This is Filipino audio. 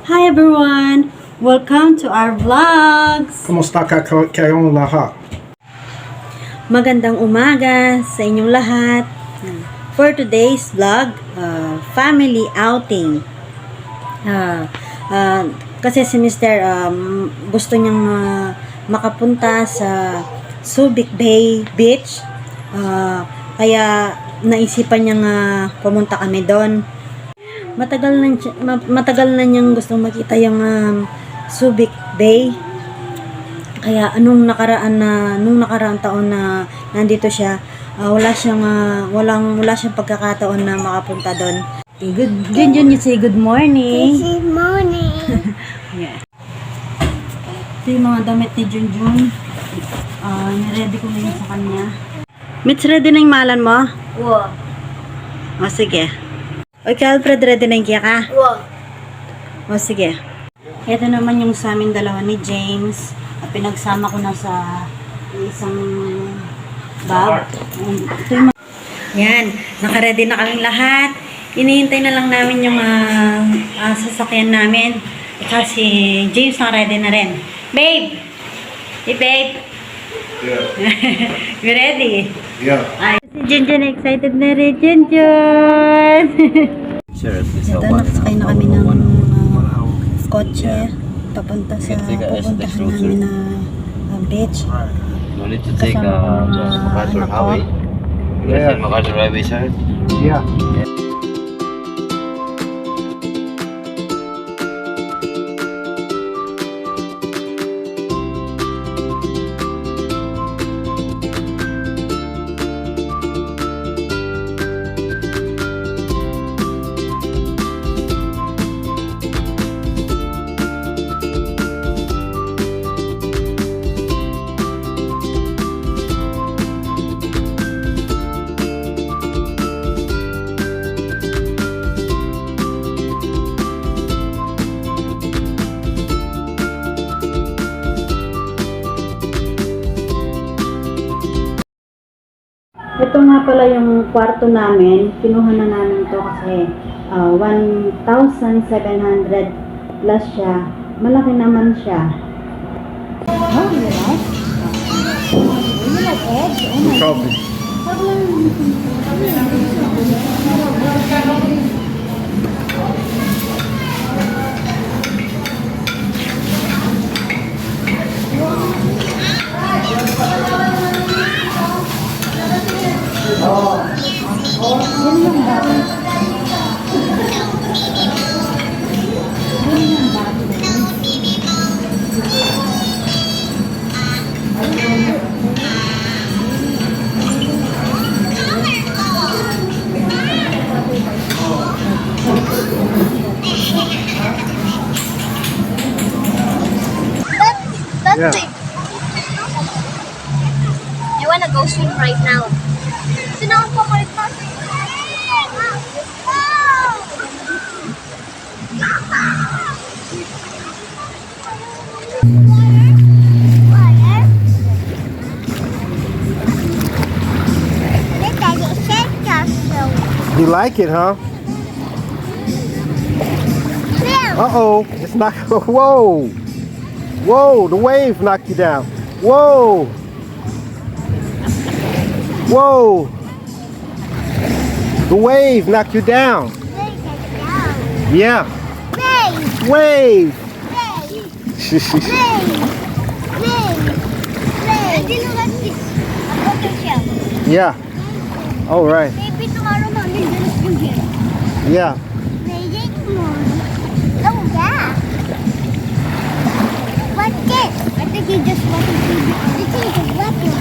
Hi everyone! Welcome to our vlogs! Kumusta kayong lahat? Magandang umaga sa inyong lahat. For today's vlog, family outing. Kasi si Mr. Gusto niyang makapunta sa Subic Bay Beach. Kaya naisipan niyang pumunta kami doon. Matagal na niyang gustong makita yung Subic Bay. Kaya nung nakaraang taon na nandito siya, wala siyang pagkakataon na makapunta doon. Junjun, you say good morning. Good morning. Yeah. Ito yung mga damit ni Junjun. Niready ko ngayon sa kanya. Mitch, ready na yung malan mo? Wow. O sige. Okay, Alfred, ready na yung kaya ka? Wow. O sige. Ito naman yung sa amin dalawa ni James. Pinagsama ko na sa isang bag. Ito yung yan, naka-ready na kaming lahat. Inihintay na lang namin yung sasakyan namin. Kasi James naka-ready na rin. Babe! Hey, babe! Yeah. You ready? Yeah. Ay, si Junjun excited na rin, Junjun! Ito, nakasakay na kami ng kotse. Pupuntahan namin na beach. No need to take MacArthur Highway. You guys see MacArthur Highway, sir? Yeah. Ito nga pala yung kwarto namin. Kinuha na namin ito kasi 1,700 plus siya. Malaki naman siya. Oh, you like? You like eggs? Oh my Probably. Yeah. You wanna go swim right now? Sino ang papalit pa? You like it, huh? Uh-oh. It's not. Whoa. Whoa. The wave knocked you down. Whoa. Whoa. The wave knocked you down. Yeah. Wave. Yeah. All right. Maybe tomorrow morning there's you here. Yeah. Maybe tomorrow. Oh yeah. What's this? I think he just wanted to be. This is a weapon.